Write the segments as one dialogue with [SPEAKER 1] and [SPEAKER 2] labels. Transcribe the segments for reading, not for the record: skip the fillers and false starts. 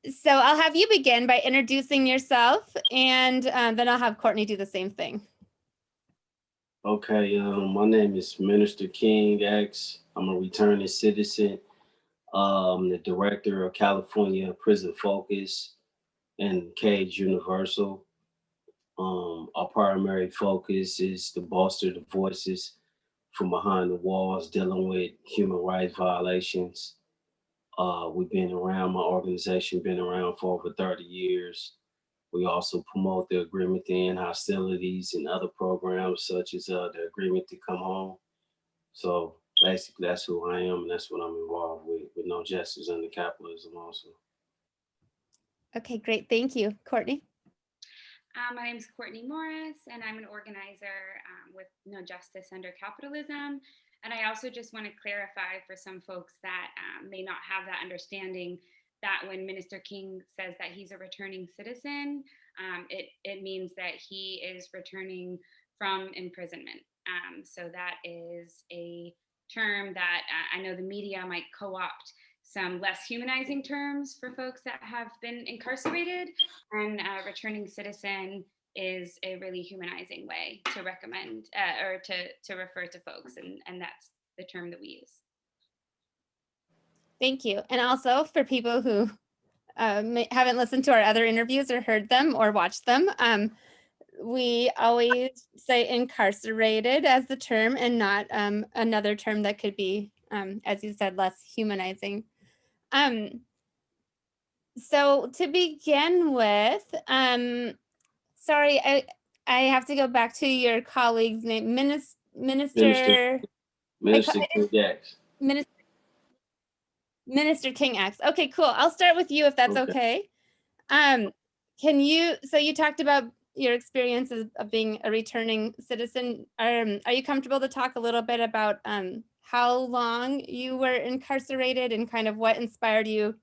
[SPEAKER 1] So I'll have you begin by introducing yourself, and then I'll have Courtney do the same thing.
[SPEAKER 2] Okay, my name is Minister King X. I'm a returning citizen. The director of California Prison Focus and Cage Universal. Our primary focus is to bolster the voices from behind the walls dealing with human rights violations. We've been around, my organization been around for over 30 years. We also promote the Agreement to End Hostilities and other programs such as the Agreement to Come Home. So basically, that's who I am, and that's what I'm involved with No Justice Under Capitalism also.
[SPEAKER 1] Okay, great. Thank you. Courtney?
[SPEAKER 3] My name is Courtney Morris, and I'm an organizer with No Justice Under Capitalism. And I also just want to clarify for some folks that may not have that understanding that when Minister King says that he's a returning citizen, it means that he is returning from imprisonment. So that is a term that I know the media might co-opt some less humanizing terms for folks that have been incarcerated, and returning citizen is a really humanizing way to recommend or to refer to folks, and that's the term that we use.
[SPEAKER 1] Thank you. And also for people who haven't listened to our other interviews or heard them or watched them, we always say incarcerated as the term and not another term that could be, as you said, less humanizing. So to begin with, sorry, I have to go back to your colleague's name,
[SPEAKER 2] Minister
[SPEAKER 1] Minister.
[SPEAKER 2] Minister King X.
[SPEAKER 1] Minister King X. Okay, cool. I'll start with you if that's okay. Can you, so you talked about your experiences of being a returning citizen. Are you comfortable to talk a little bit about how long you were incarcerated and kind of what inspired you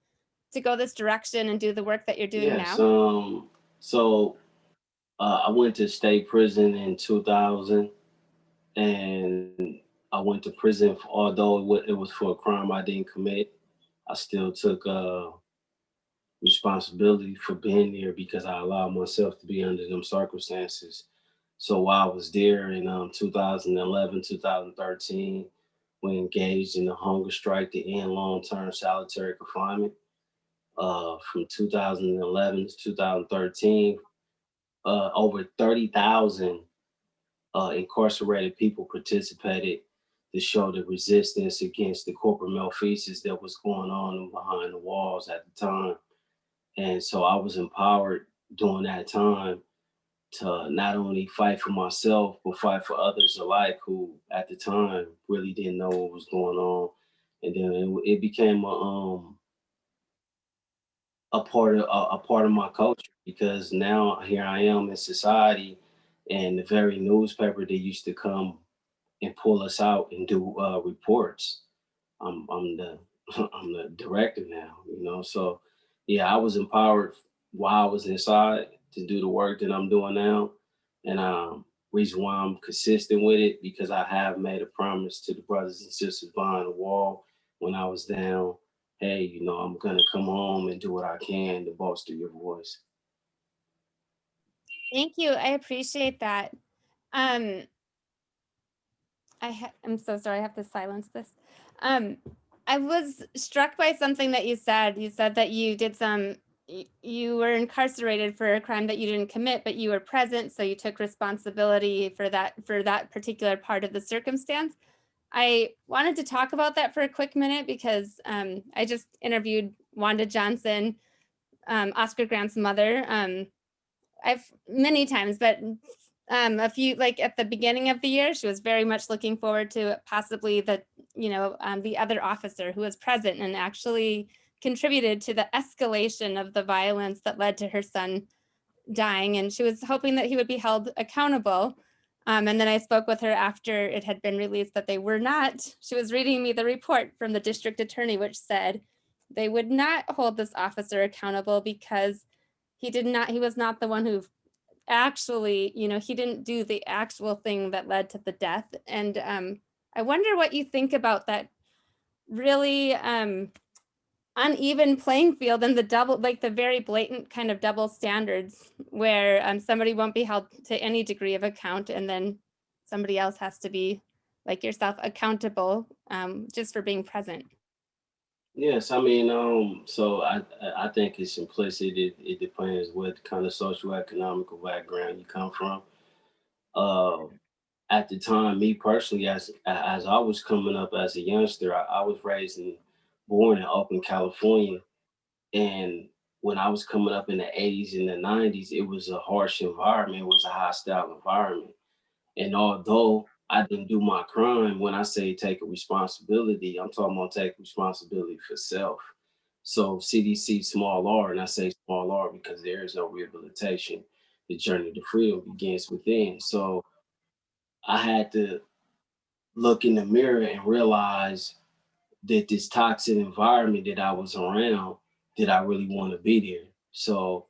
[SPEAKER 1] to go this direction and do the work that you're doing
[SPEAKER 2] Yes.
[SPEAKER 1] now?
[SPEAKER 2] I went to state prison in 2000, and I went to prison although it was for a crime I didn't commit. I still took responsibility for being there because I allowed myself to be under them circumstances. So while I was there in 2011, 2013, we engaged in a hunger strike to end long-term solitary confinement. From 2011 to 2013, over 30,000 incarcerated people participated to show the resistance against the corporate malfeasance that was going on behind the walls at the time. And so I was empowered during that time to not only fight for myself, but fight for others alike who at the time really didn't know what was going on. And then it became a part of my culture because now here I am in society, and the very newspaper that used to come and pull us out and do reports. I'm the I'm the director now, you know. So yeah, I was empowered while I was inside to do the work that I'm doing now, and reason why I'm consistent with it because I have made a promise to the brothers and sisters behind the wall when I was down. Hey, you know, I'm gonna come home and do what I can to bolster your voice.
[SPEAKER 1] Thank you. I appreciate that. Um, I'm so sorry. I have to silence this. Um, I was struck by something that you said. You said that you did you were incarcerated for a crime that you didn't commit, but you were present, so you took responsibility for that particular part of the circumstance. I wanted to talk about that for a quick minute because I just interviewed Wanda Johnson, Oscar Grant's mother. I've many times, but a few, like at the beginning of the year, she was very much looking forward to possibly the other officer who was present and actually contributed to the escalation of the violence that led to her son dying. And she was hoping that he would be held accountable. And then I spoke with her after it had been released that they were not. She was reading me the report from the district attorney, which said they would not hold this officer accountable because he was not the one who actually, he didn't do the actual thing that led to the death. And I wonder what you think about that really uneven playing field and the double, like the very blatant kind of double standards where somebody won't be held to any degree of account, and then somebody else has to be, like yourself, accountable just for being present.
[SPEAKER 2] Yes, I mean, so I think it's implicit. It depends what kind of socioeconomical background you come from. Uh, at the time, me personally, as I was coming up as a youngster, I was raised and born in Oakland, California, and when I was coming up in the 80s and the 90s, it was a harsh environment. It was a hostile environment. And although I didn't do my crime, when I say take a responsibility, I'm talking about take responsibility for self. So CDC small r, and I say small r because there is no rehabilitation. The journey to freedom begins within. So I had to look in the mirror and realize that this toxic environment that I was around, did I really want to be there? So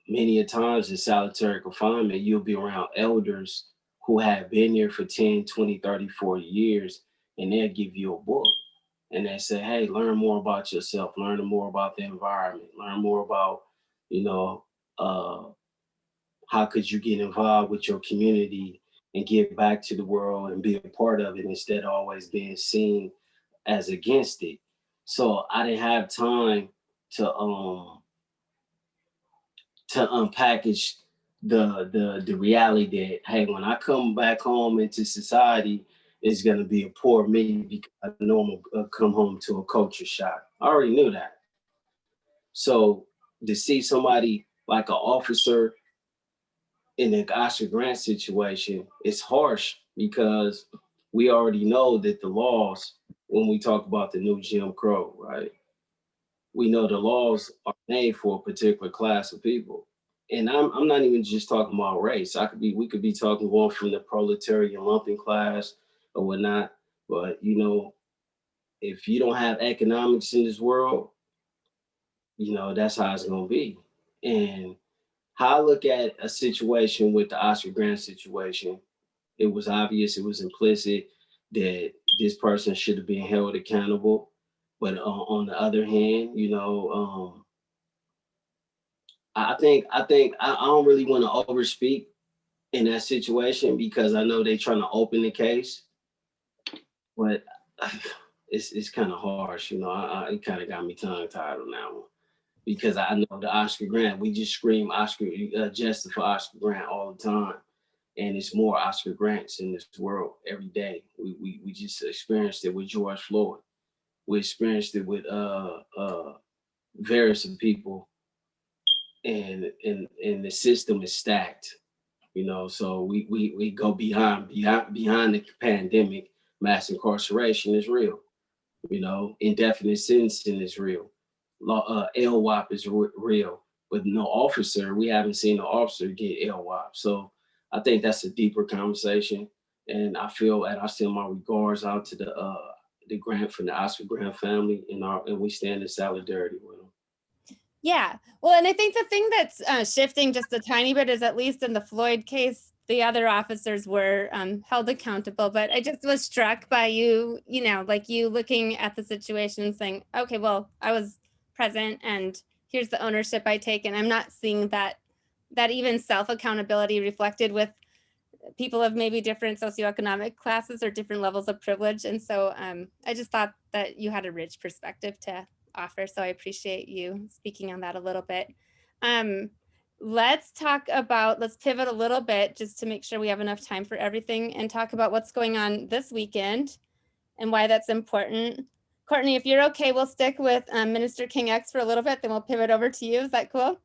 [SPEAKER 2] many a times in solitary confinement, you'll be around elders who have been there for 10, 20, 30, 40 years, and they'll give you a book. And they say, hey, learn more about yourself, learn more about the environment, learn more about, you know, uh, how could you get involved with your community and give back to the world and be a part of it instead of always being seen as against it. So I didn't have time to unpackage the reality that, hey, when I come back home into society, it's gonna be a poor me because I know I'm gonna come home to a culture shock. I already knew that. So to see somebody like an officer in the Oscar Grant situation, it's harsh because we already know that the laws, when we talk about the new Jim Crow, right? We know the laws are made for a particular class of people. And I'm not even just talking about race. We could be talking going from the proletarian lumping class or whatnot. But if you don't have economics in this world, that's how it's gonna be. And how I look at a situation with the Oscar Grant situation, it was obvious, it was implicit that this person should have been held accountable. But on the other hand, I don't really want to overspeak in that situation because I know they're trying to open the case, but it's kind of harsh, it kind of got me tongue tied on that one because I know the Oscar Grant, we just scream Oscar justice for Oscar Grant all the time, and it's more Oscar Grants in this world every day. We just experienced it with George Floyd. We experienced it with various people, and the system is stacked. So we go behind the pandemic. Mass incarceration is real. Indefinite sentencing is real. LWOP is real, but no officer. We haven't seen an officer get LWOP. So I think that's a deeper conversation, and I send my regards out to the grant from the Oscar Grant family, and we stand in solidarity with them.
[SPEAKER 1] Yeah. Well, and I think the thing that's shifting just a tiny bit is, at least in the Floyd case, the other officers were held accountable. But I just was struck by like you looking at the situation and saying, okay, well, I was present and here's the ownership I take. And I'm not seeing that even self-accountability reflected with people of maybe different socioeconomic classes or different levels of privilege. And so I just thought that you had a rich perspective to offer. So I appreciate you speaking on that a little bit. Let's pivot a little bit just to make sure we have enough time for everything and talk about what's going on this weekend and why that's important. Courtney, if you're okay, we'll stick with Minister King X for a little bit, then we'll pivot over to you. Is that cool?
[SPEAKER 3] Of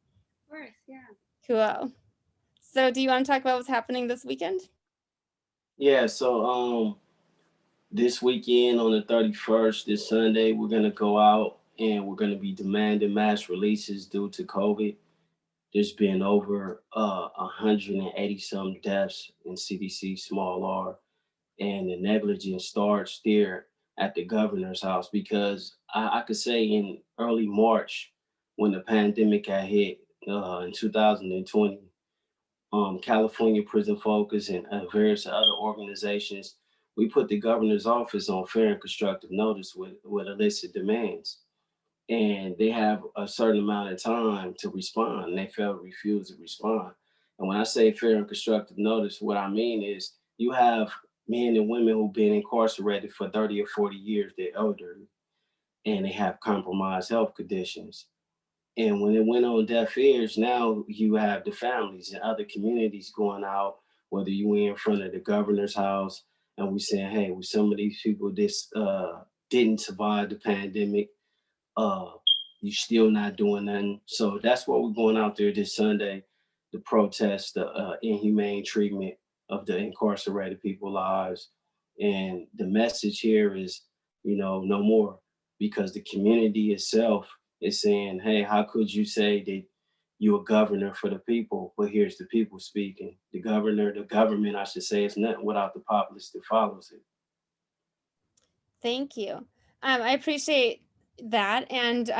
[SPEAKER 3] course, yeah.
[SPEAKER 1] Cool. So do you want to talk about what's happening this weekend?
[SPEAKER 2] Yeah, so this weekend on the 31st, this Sunday, we're gonna go out and we're gonna be demanding mass releases due to COVID. There's been over 180 some deaths in CDC small r, and the negligence starts there at the governor's house because I could say in early March when the pandemic had hit in 2020, California Prison Focus and various other organizations, we put the governor's office on fair and constructive notice with illicit demands. and they have a certain amount of time to respond. And they refuse to respond. And when I say fair and constructive notice, what I mean is you have men and women who've been incarcerated for 30 or 40 years, they're elderly, and they have compromised health conditions. And when it went on deaf ears, now you have the families and other communities going out, whether you in front of the governor's house, and we saying, hey, with some of these people this didn't survive the pandemic, uh, you still not doing nothing. So that's what we're going out there this Sunday to protest the inhumane treatment of the incarcerated people's lives. And the message here is, no more, because the community itself is saying, hey, how could you say that you're a governor for the people, but here's the people speaking. The government, I should say, is nothing without the populace that follows it.
[SPEAKER 1] Thank you. I appreciate that. And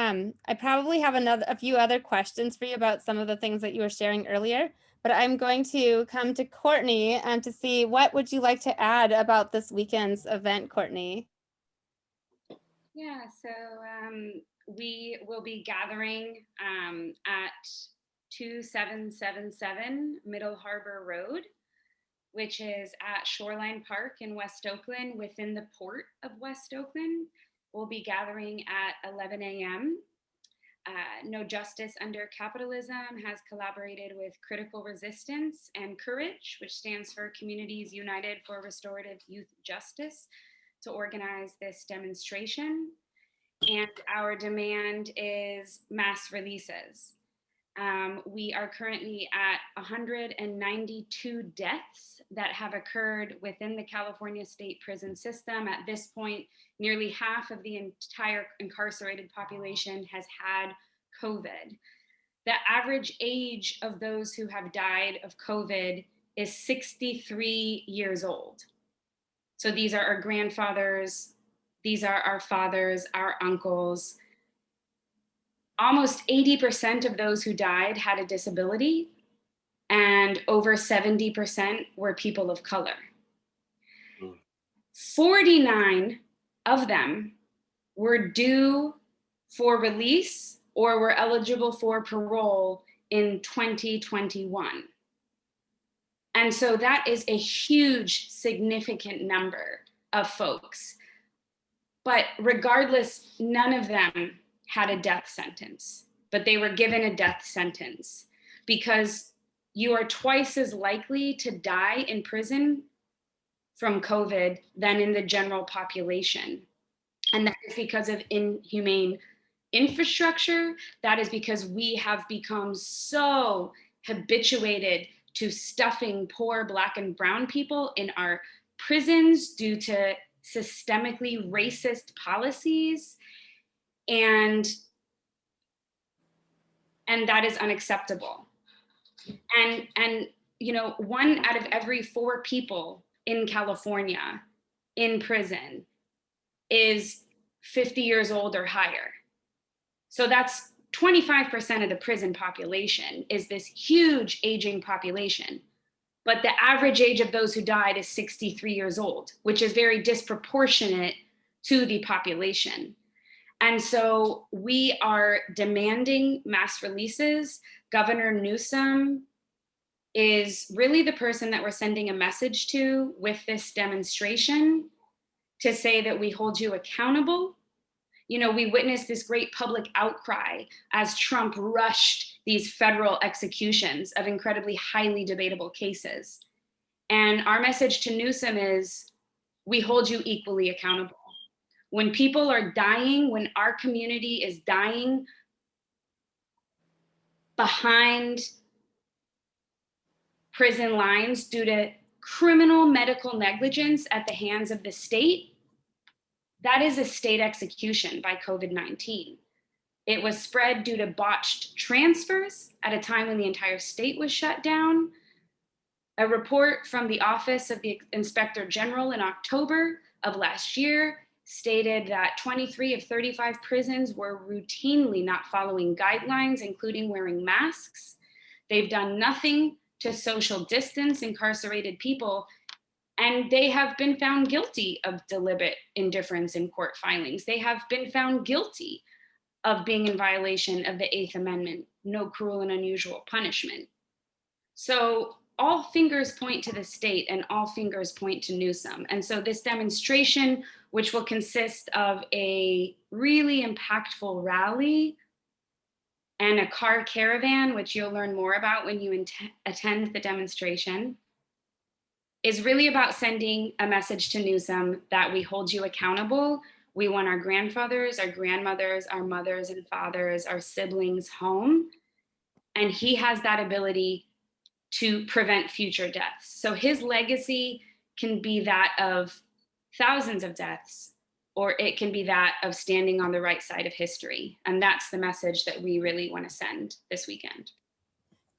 [SPEAKER 1] I probably have a few other questions for you about some of the things that you were sharing earlier, but I'm going to come to Courtney to see what would you like to add about this weekend's event, Courtney?
[SPEAKER 3] Yeah, so we will be gathering at 2777 Middle Harbor Road, which is at Shoreline Park in West Oakland, within the port of West Oakland. We'll be gathering at 11 a.m. No Justice Under Capitalism has collaborated with Critical Resistance and Courage, which stands for Communities United for Restorative Youth Justice, to organize this demonstration. And our demand is mass releases. We are currently at 192 deaths that have occurred within the California state prison system. At this point, nearly half of the entire incarcerated population has had COVID. The average age of those who have died of COVID is 63 years old. So these are our grandfathers, these are our fathers, our uncles. Almost 80% of those who died had a disability, and over 70% were people of color. 49 of them were due for release or were eligible for parole in 2021. And so that is a huge, significant number of folks. But regardless, none of them had a death sentence, but they were given a death sentence because you are twice as likely to die in prison from COVID than in the general population. And that is because of inhumane infrastructure. That is because we have become so habituated to stuffing poor Black and brown people in our prisons due to systemically racist policies. And that is unacceptable. And you know, 1 out of every 4 people in California in prison is 50 years old or higher. So that's 25% of the prison population is this huge aging population. But the average age of those who died is 63 years old, which is very disproportionate to the population. And so we are demanding mass releases. Governor Newsom is really the person that we're sending a message to with this demonstration to say that we hold you accountable. You know, we witnessed this great public outcry as Trump rushed these federal executions of incredibly highly debatable cases. And our message to Newsom is, we hold you equally accountable. When people are dying, when our community is dying behind prison lines due to criminal medical negligence at the hands of the state, that is a state execution by COVID-19. It was spread due to botched transfers at a time when the entire state was shut down. A report from the Office of the Inspector General in October of last year stated that 23 of 35 prisons were routinely not following guidelines, including wearing masks. They've done nothing to social distance incarcerated people, and they have been found guilty of deliberate indifference in court filings. They have been found guilty of being in violation of the Eighth Amendment, no cruel and unusual punishment. So all fingers point to the state and all fingers point to Newsom. And so this demonstration, which will consist of a really impactful rally and a car caravan, which you'll learn more about when you attend the demonstration, is really about sending a message to Newsom that we hold you accountable. We want our grandfathers, our grandmothers, our mothers and fathers, our siblings home. And he has that ability to prevent future deaths. So his legacy can be that of thousands of deaths, or it can be that of standing on the right side of history. And that's the message that we really want to send this weekend.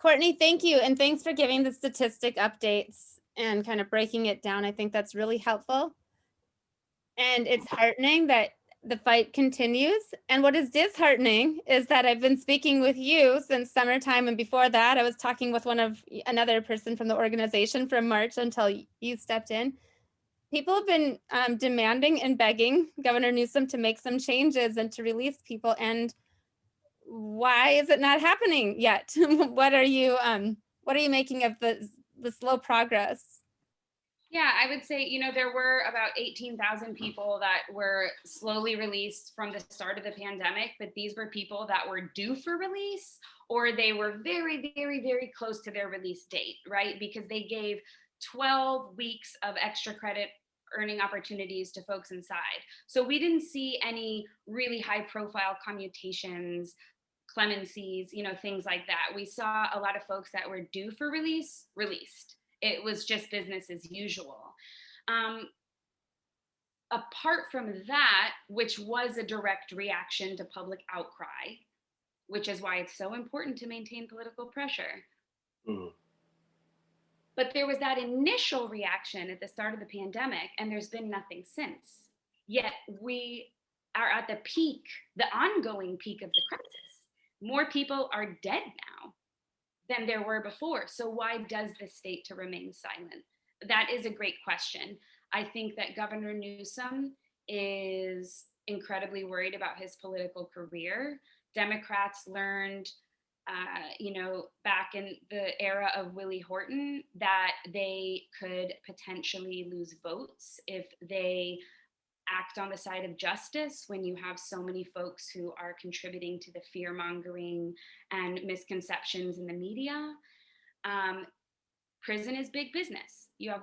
[SPEAKER 1] Courtney, thank you. And thanks for giving the statistic updates and kind of breaking it down. I think that's really helpful. And it's heartening that the fight continues. And what is disheartening is that I've been speaking with you since summertime. And before that, I was talking with another person from the organization from March until you stepped in. People have been demanding and begging Governor Newsom to make some changes and to release people. And why is it not happening yet? What are you making of the slow progress?
[SPEAKER 3] Yeah, I would say, there were about 18,000 people that were slowly released from the start of the pandemic, but these were people that were due for release, or they were very, very, very close to their release date, right? Because they gave 12 weeks of extra credit earning opportunities to folks inside. So we didn't see any really high profile commutations, clemencies, things like that. We saw a lot of folks that were due for release, released. It was just business as usual. Apart from that, which was a direct reaction to public outcry, which is why it's so important to maintain political pressure. Mm-hmm. But there was that initial reaction at the start of the pandemic, and there's been nothing since. Yet we are at the peak, the ongoing peak of the crisis. More people are dead now than there were before. So why does the state to remain silent? That is a great question. I think that Governor Newsom is incredibly worried about his political career. Democrats learned, back in the era of Willie Horton, that they could potentially lose votes if they act on the side of justice when you have so many folks who are contributing to the fear mongering and misconceptions in the media. Prison is big business. You have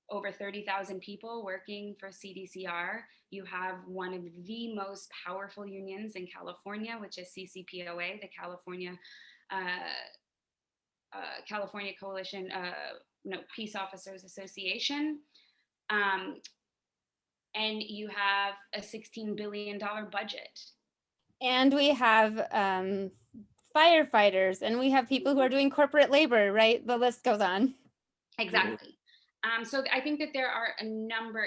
[SPEAKER 3] over 30,000 people working for CDCR. You have one of the most powerful unions in California, which is CCPOA, the California Coalition, Peace Officers Association. And you have a $16 billion budget. And
[SPEAKER 1] we have firefighters, and we have people who are doing corporate labor, right? The list goes on.
[SPEAKER 3] Exactly. So I think that there are a number,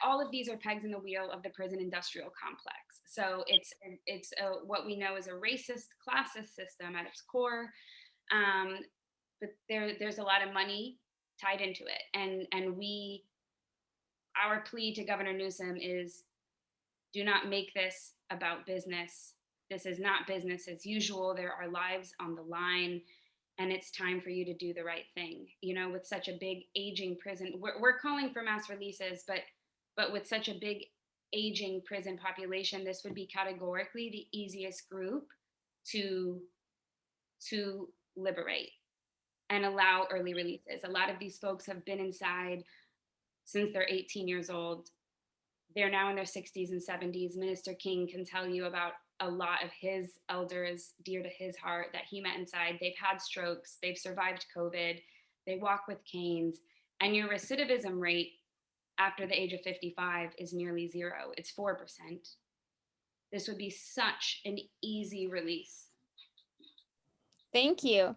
[SPEAKER 3] all of these are pegs in the wheel of the prison industrial complex. So it's what we know is a racist, classist system at its core. But there's a lot of money tied into it. And our plea to Governor Newsom is, do not make this about business. This is not business as usual. There are lives on the line, and it's time for you to do the right thing. With such a big aging prison, we're calling for mass releases, but with such a big aging prison population, this would be categorically the easiest group to liberate and allow early releases. A lot of these folks have been inside since they're 18 years old. They're now in their 60s and 70s. Minister King can tell you about a lot of his elders dear to his heart that he met inside. They've had strokes, they've survived COVID, they walk with canes, and your recidivism rate after the age of 55 is nearly zero. It's 4%. This would be such an easy release.
[SPEAKER 1] Thank you.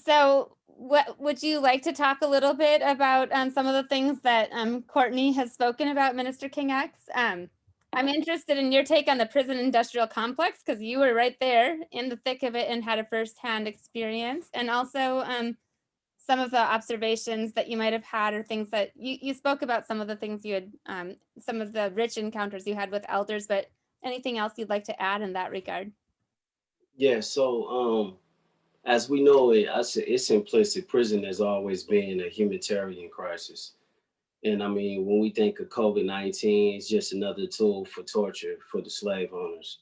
[SPEAKER 1] So what would you like to talk a little bit about some of the things that Courtney has spoken about, Minister King X? I'm interested in your take on the prison industrial complex, because you were right there in the thick of it and had a firsthand experience, and also some of the observations that you might have had, or things that you spoke about, some of the things you had, some of the rich encounters you had with elders, but Anything else you'd like to add in that regard?
[SPEAKER 2] Yeah, so as we know it, I say it's implicit. Prison has always been a humanitarian crisis. And I mean, when we think of COVID-19, it's just another tool for torture for the slave owners.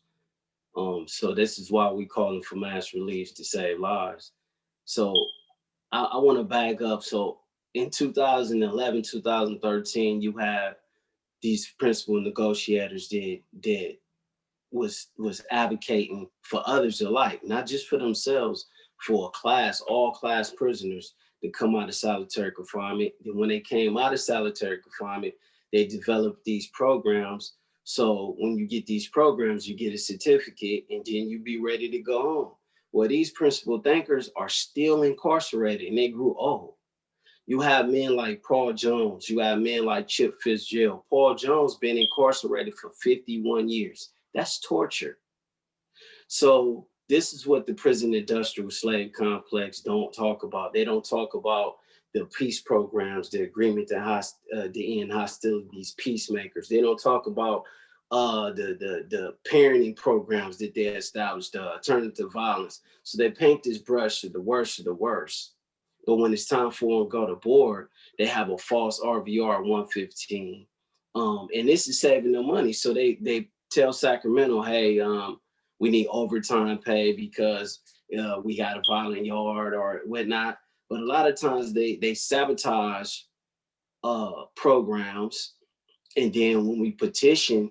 [SPEAKER 2] So this is why we calling for mass release to save lives. So I want to back up. So in 2011, 2013, you have these principal negotiators that was advocating for others alike, not just for themselves, for a class, all class prisoners to come out of solitary confinement. And when they came out of solitary confinement, they developed these programs. So when you get these programs, you get a certificate and then you be ready to go home. Well, these principal thinkers are still incarcerated and they grew old. You have men like Paul Jones. You have men like Chip Fitzgerald. Paul Jones been incarcerated for 51 years. That's torture. So this is what the prison industrial slave complex don't talk about. They don't talk about the peace programs, the agreement to end hostilities, peacemakers. They don't talk about the parenting programs that they established, alternative violence. So they paint this brush of the worst of the worst. But when it's time for them to go to board, they have a false RVR 115. And this is saving them money. So they tell Sacramento, hey, we need overtime pay because we got a violent yard or whatnot. But a lot of times they sabotage programs. And then when we petition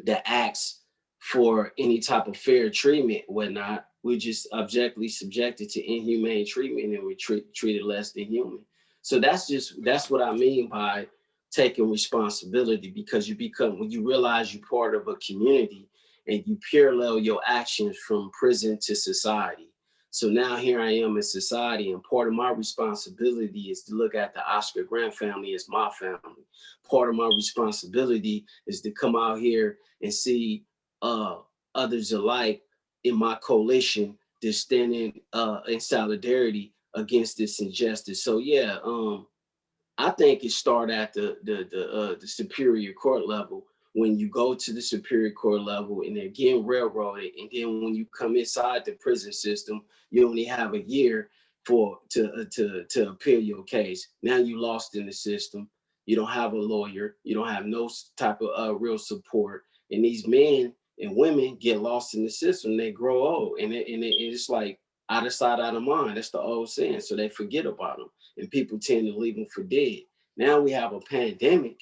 [SPEAKER 2] the acts for any type of fair treatment, whatnot, we're just objectively subjected to inhumane treatment and we're treated less than human. So that's what I mean by taking responsibility, because you become, when you realize you're part of a community and you parallel your actions from prison to society. So now here I am in society, and part of my responsibility is to look at the Oscar Grant family as my family. Part of my responsibility is to come out here and see others alike in my coalition that's standing in solidarity against this injustice. So yeah, I think it started at the superior court level. When you go to the superior court level and they're getting railroaded, and then when you come inside the prison system, you only have a year to appeal your case. Now you lost in the system. You don't have a lawyer. You don't have no type of real support. And these men and women get lost in the system. They grow old, and it's like out of sight, out of mind. That's the old saying. So they forget about them, and people tend to leave them for dead. Now we have a pandemic,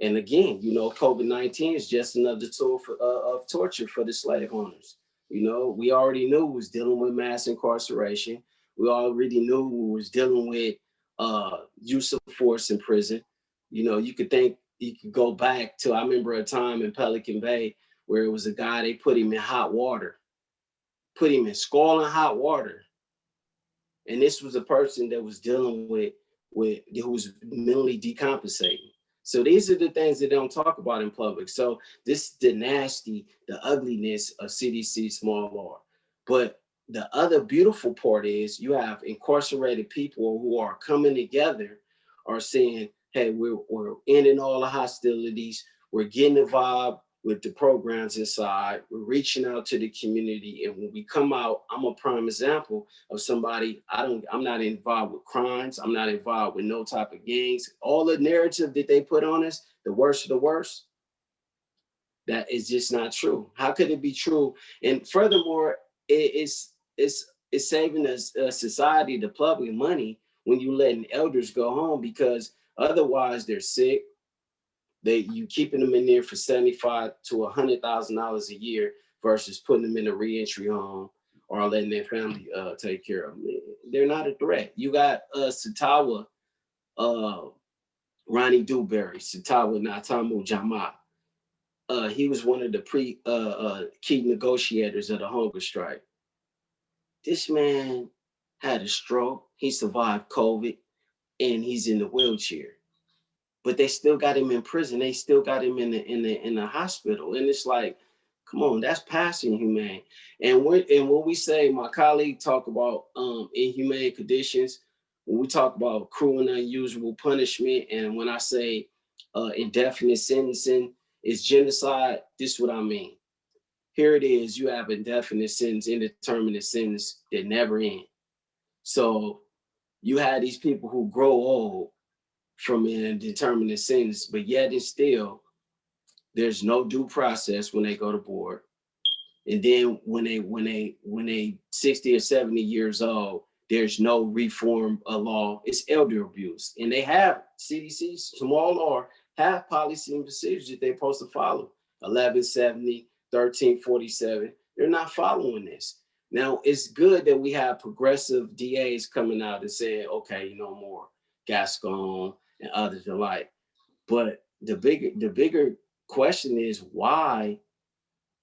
[SPEAKER 2] and again, COVID-19 is just another tool of torture for the slave owners. We already knew we was dealing with mass incarceration. We already knew we was dealing with use of force in prison. You could go back to, I remember a time in Pelican Bay where it was a guy, they put him in hot water, put him in scalding hot water. And this was a person that was dealing with who was mentally decompensating. So these are the things that they don't talk about in public. So this is the nasty, the ugliness of CDC small law. But the other beautiful part is you have incarcerated people who are coming together, are saying, hey, we're ending all the hostilities. We're getting involved with the programs inside. We're reaching out to the community. And when we come out, I'm a prime example of somebody, I'm not involved with crimes. I'm not involved with no type of gangs. All the narrative that they put on us, the worst of the worst, that is just not true. How could it be true? And furthermore, it's saving us, society, the public money when you letting elders go home, because otherwise they're sick. You keeping them in there for $75,000 to $100,000 a year versus putting them in a reentry home or letting their family take care of them. They're not a threat. You got Satawa, Ronnie Dewberry, Satawa Natamu Jama. He was one of the key negotiators of the hunger strike. This man had a stroke. He survived COVID, and he's in the wheelchair. But they still got him in prison. They still got him in the hospital. And it's like, come on, that's past inhumane. And when we say, my colleague talk about inhumane conditions, when we talk about cruel and unusual punishment, and when I say indefinite sentencing Is genocide, this is what I mean. Here it is, you have indefinite sentence, indeterminate sentence that never end. So you had these people who grow old from an indeterminate sentence, but yet and still, there's no due process when they go to board. And then when they 60 or 70 years old, there's no reform of law. It's elder abuse. And they have CDC, small R, have policy and procedures that they're supposed to follow. 1170, 1347. They're not following this. Now, it's good that we have progressive DAs coming out and saying, okay, no more Gascon and others alike. But the bigger question is, why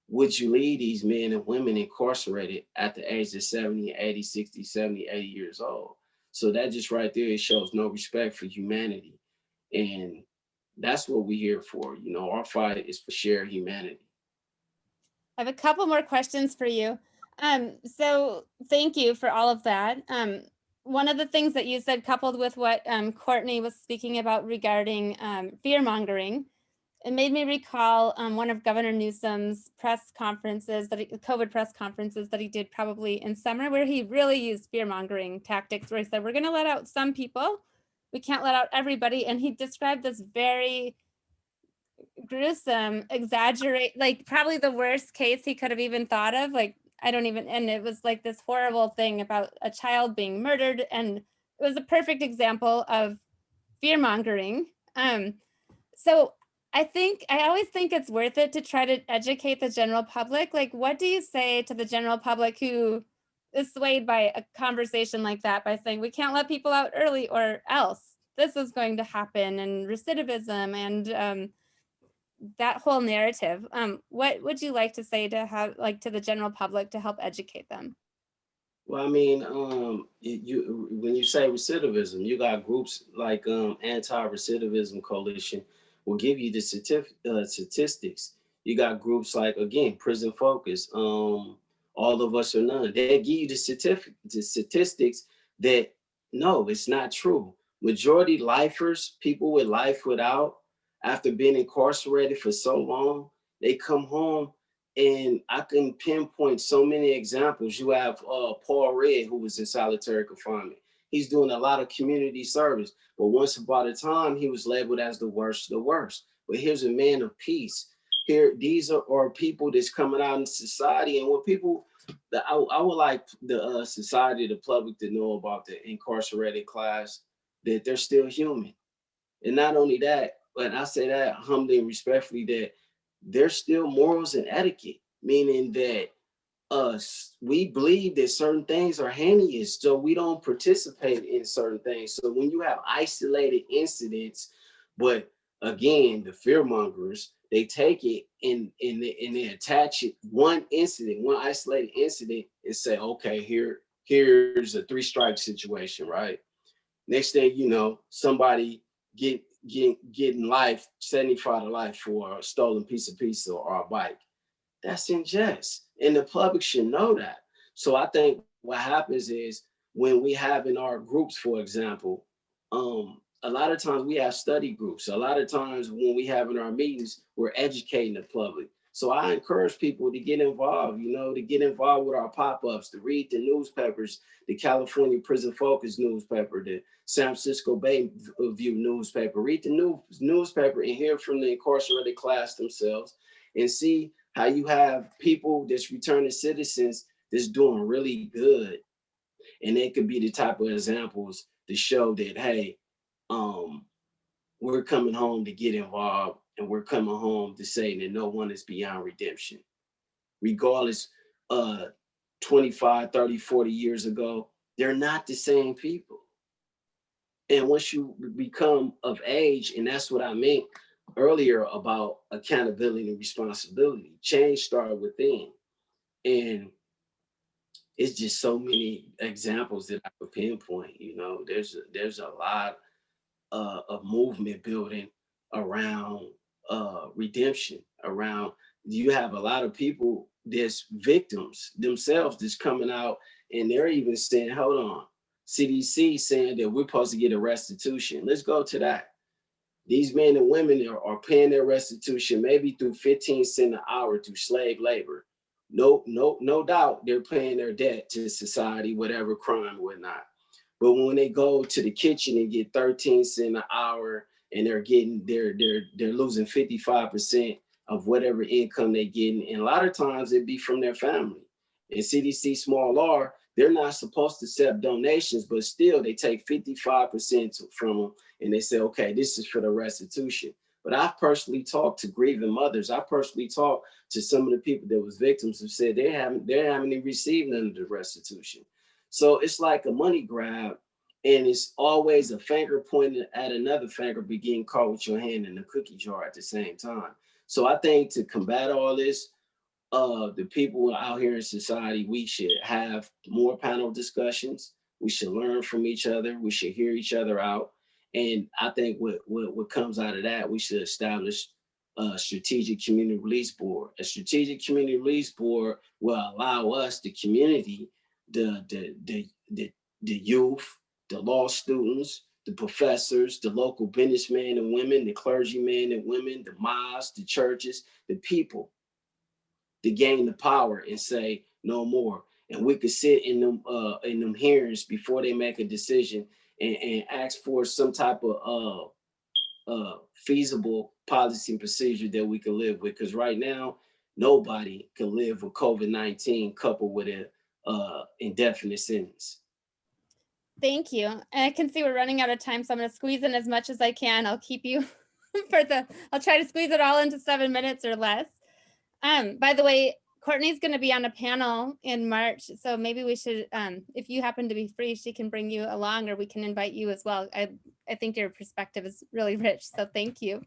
[SPEAKER 2] would you leave these men and women incarcerated at the age of 70, 80, 60, 70, 80 years old? So that just right there, it shows no respect for humanity. And that's what we're here for. You know, our fight is for shared humanity.
[SPEAKER 1] I have a couple more questions for you. So thank you for all of that. One of the things that you said, coupled with what Courtney was speaking about regarding fear mongering, it made me recall one of Governor Newsom's press conferences, COVID press conferences that he did probably in summer, where he really used fear mongering tactics, where he said, we're going to let out some people, we can't let out everybody. And he described this very gruesome, exaggerate, like probably the worst case he could have even thought of. Like, I don't even, and it was like this horrible thing about a child being murdered. And it was a perfect example of fear mongering. So I always think it's worth it to try to educate the general public. Like, what do you say to the general public who is swayed by a conversation like that, by saying we can't let people out early or else this is going to happen, and recidivism and that whole narrative? What would you like to say to have, like, to the general public to help educate them?
[SPEAKER 2] Well, I mean, when you say recidivism, you got groups like Anti-Recidivism Coalition will give you the statistics. You got groups like, again, Prison Focus, All of Us or None. They give you the statistics that, no, it's not true. Majority lifers, people with life without, after being incarcerated for so long, they come home. And I can pinpoint so many examples. You have Paul Red, who was in solitary confinement. He's doing a lot of community service, but once upon a time, he was labeled as the worst of the worst. But here's a man of peace. Here, these are people that's coming out in society, and what people, I would like the society, the public to know about the incarcerated class, that they're still human. And not only that, but I say that humbly and respectfully, that there's still morals and etiquette, meaning that we believe that certain things are heinous, so we don't participate in certain things. So when you have isolated incidents, but again, the fear mongers, they take it and they attach it one incident, one isolated incident, and say, okay, here's a 3-strike situation, right? Next thing you know, somebody getting life, 75 to life for a stolen piece of pizza or a bike. That's unjust. And the public should know that. So I think what happens is, when we have in our groups, for example, a lot of times we have study groups. A lot of times when we have in our meetings, we're educating the public. So I encourage people to get involved, to get involved with our pop-ups, to read the newspapers, the California Prison Focus newspaper, the San Francisco Bay View newspaper, read the newspaper and hear from the incarcerated class themselves, and see how you have people that's returning citizens that's doing really good. And they could be the type of examples to show that, hey, we're coming home to get involved, and we're coming home to say that no one is beyond redemption. Regardless, 25, 30, 40 years ago, they're not the same people. And once you become of age, and that's what I meant earlier about accountability and responsibility, change started within. And it's just so many examples that I could pinpoint. There's a lot of movement building around redemption. Around, you have a lot of people that's victims themselves that's coming out, and they're even saying, hold on, CDC saying that we're supposed to get a restitution. Let's go to that. These men and women are paying their restitution maybe through 15 cents an hour through slave labor. No doubt they're paying their debt to society, whatever crime or whatnot. But when they go to the kitchen and get 13 cents an hour and they're losing 55% of whatever income they getting, and a lot of times it be from their family. And CDC small r, they're not supposed to accept donations, but still they take 55% from them and they say, okay, this is for the restitution. But I've personally talked to grieving mothers. I personally talked to some of the people that was victims who said they haven't even received none of the restitution. So it's like a money grab, and it's always a finger pointed at another finger, but getting caught with your hand in the cookie jar at the same time. So I think to combat all this, the people out here in society, we should have more panel discussions. We should learn from each other. We should hear each other out. And I think what comes out of that, we should establish a strategic community release board. A strategic community release board will allow us, the community, the youth, the law students, the professors, the local businessmen and women, the clergymen and women, the mosques, the churches, the people, to gain the power and say no more. And we could sit in them hearings before they make a decision and ask for some type of feasible policy and procedure that we can live with. Because right now, nobody can live with COVID-19 coupled with an indefinite sentence.
[SPEAKER 1] Thank you. And I can see we're running out of time, so I'm going to squeeze in as much as I can. I'll keep you I'll try to squeeze it all into 7 minutes or less. By the way, Courtney's going to be on a panel in March, so maybe we should, if you happen to be free, she can bring you along, or we can invite you as well. I think your perspective is really rich, so thank you.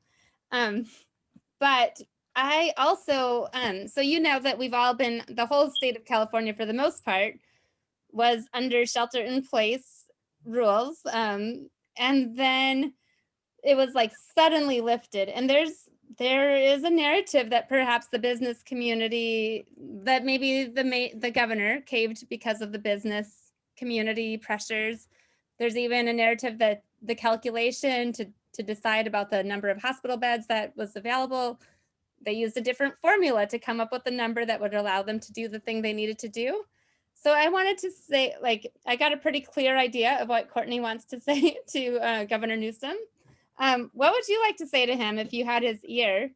[SPEAKER 1] But I also, so you know that we've all been, the whole state of California for the most part was under shelter in place rules, and then it was like suddenly lifted, and there is a narrative that perhaps the business community, that maybe the governor caved because of the business community pressures. There's even a narrative that the calculation to decide about the number of hospital beds that was available, they used a different formula to come up with a number that would allow them to do the thing they needed to do. So I wanted to say, like, I got a pretty clear idea of what Courtney wants to say to Governor Newsom. What would you like to say to him if you had his ear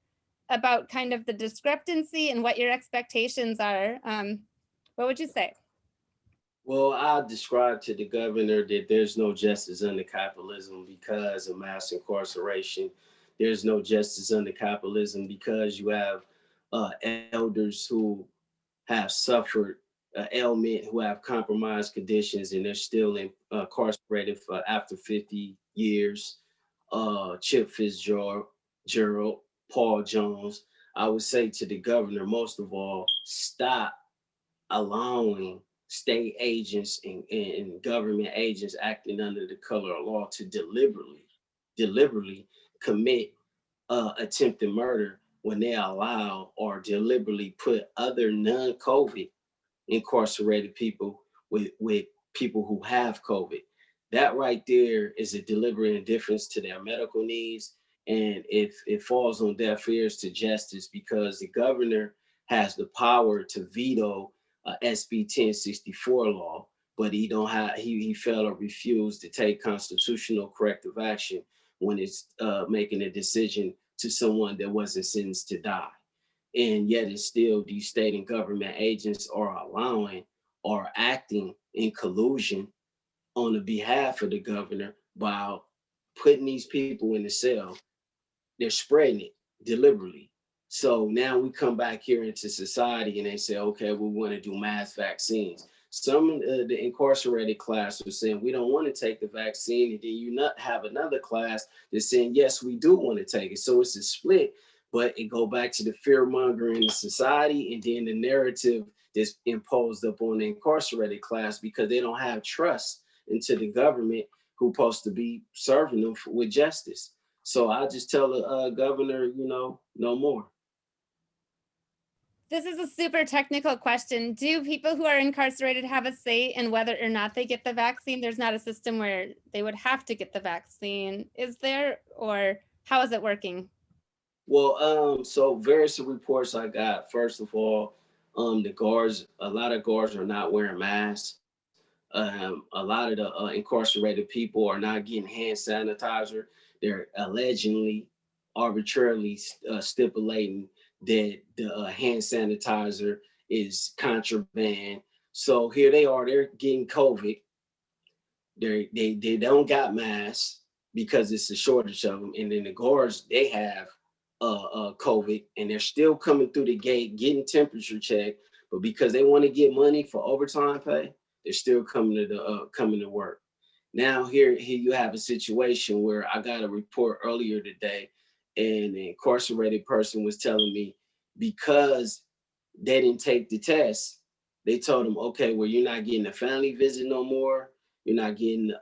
[SPEAKER 1] about kind of the discrepancy and what your expectations are? What would you say?
[SPEAKER 2] Well, I'll describe to the governor that there's no justice under capitalism because of mass incarceration. There's no justice under capitalism because you have elders who have suffered ailment, who have compromised conditions, and they're still incarcerated for after 50 years. Chip Fitzgerald, Paul Jones. I would say to the governor, most of all, stop allowing state agents and government agents acting under the color of law to deliberately commit attempted murder when they allow or deliberately put other non-COVID incarcerated people with people who have COVID. That right there is a deliberate indifference to their medical needs. And if it falls on deaf ears to justice, because the governor has the power to veto SB 1064 law, but he failed or refused to take constitutional corrective action when it's making a decision to someone that wasn't sentenced to die. And yet it's still these state and government agents are allowing or acting in collusion on the behalf of the governor by putting these people in the cell. They're spreading it deliberately. So now we come back here into society and they say, okay, we want to do mass vaccines. Some of the incarcerated class are saying we don't want to take the vaccine, and then you not have another class that's saying yes, we do want to take it. So it's a split, but it go back to the fear mongering in society, and then the narrative that's imposed up on the incarcerated class because they don't have trust into the government who's supposed to be serving them with justice. So I just tell the governor, no more.
[SPEAKER 1] This is a super technical question. Do people who are incarcerated have a say in whether or not they get the vaccine? There's not a system where they would have to get the vaccine, is there? Or How is it working?
[SPEAKER 2] Well, so various reports I got. First of all, a lot of guards are not wearing masks. A lot of the incarcerated people are not getting hand sanitizer. They're allegedly, arbitrarily stipulating that the hand sanitizer is contraband. So here they are, they're getting COVID. They don't got masks because it's a shortage of them. And then the guards, they have COVID, and they're still coming through the gate getting temperature checked. But because they want to get money for overtime pay, they're still coming to work. Now here you have a situation where I got a report earlier today, and an incarcerated person was telling me because they didn't take the test, they told them, okay, well, you're not getting a family visit no more. You're not getting,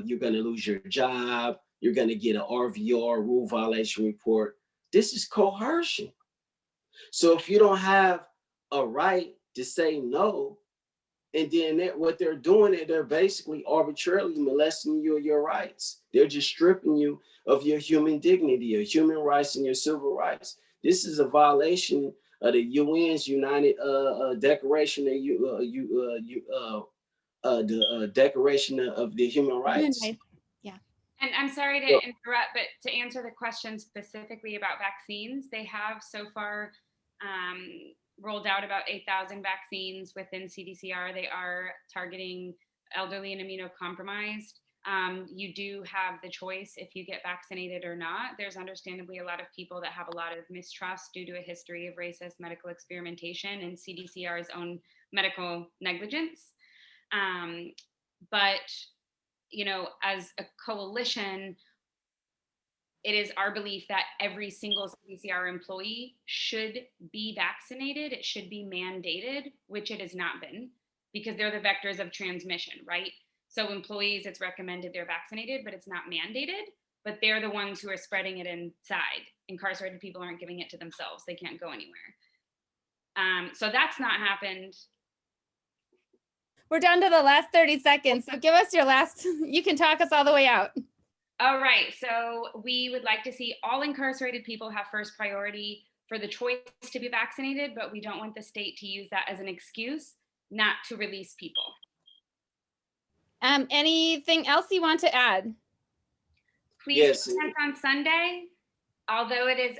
[SPEAKER 2] you're gonna lose your job. You're gonna get an RVR, rule violation report. This is coercion. So if you don't have a right to say no, and then what they're doing is they're basically arbitrarily molesting you of your rights. They're just stripping you of your human dignity, your human rights, and your civil rights. This is a violation of the UN's United Declaration of the Declaration of the Human Rights.
[SPEAKER 1] Yeah.
[SPEAKER 3] And I'm sorry to interrupt, but to answer the question specifically about vaccines, they have so far rolled out about 8,000 vaccines within CDCR. They are targeting elderly and immunocompromised. You do have the choice if you get vaccinated or not. There's understandably a lot of people that have a lot of mistrust due to a history of racist medical experimentation and CDCR's own medical negligence. But, you know, as a coalition, it is our belief that every single CDCR employee should be vaccinated. It should be mandated, which it has not been, because they're the vectors of transmission, right? So employees, it's recommended they're vaccinated, but it's not mandated, but they're the ones who are spreading it inside. Incarcerated people aren't giving it to themselves. They can't go anywhere. So that's not happened.
[SPEAKER 1] We're down to the last 30 seconds. So give us your last, you can talk us all the way out.
[SPEAKER 3] All right, so we would like to see all incarcerated people have first priority for the choice to be vaccinated, but we don't want the state to use that as an excuse not to release people.
[SPEAKER 1] Anything else you want to add?
[SPEAKER 3] Please join us on Sunday. Although it is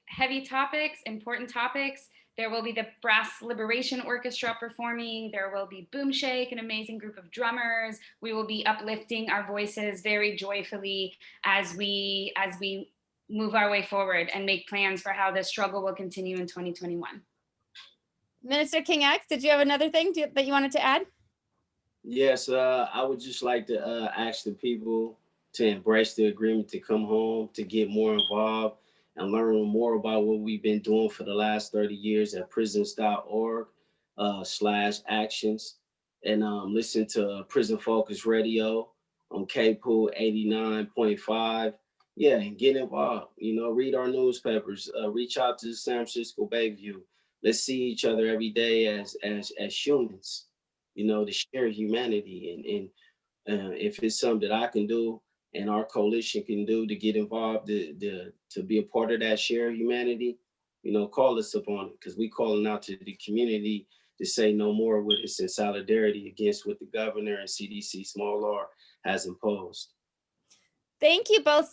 [SPEAKER 3] heavy topics, important topics, there will be the Brass Liberation Orchestra performing. There will be Boom Shake, an amazing group of drummers. We will be uplifting our voices very joyfully as we move our way forward and make plans for how the struggle will continue in 2021.
[SPEAKER 1] Minister King X, did you have another thing that you wanted to add?
[SPEAKER 2] Yes, I would just like to ask the people to embrace the agreement, to come home, to get more involved and learn more about what we've been doing for the last 30 years at prisons.org/actions, and listen to Prison Focus Radio on KPOO 89.5. Yeah, and get involved. You know, read our newspapers, reach out to San Francisco Bayview. Let's see each other every day as humans, you know, to share humanity. And if it's something that I can do and our coalition can do to get involved, to be a part of that shared humanity, you know, call us upon it, because we calling out to the community to say no more with us in solidarity against what the governor and CDC small r has imposed.
[SPEAKER 1] Thank you both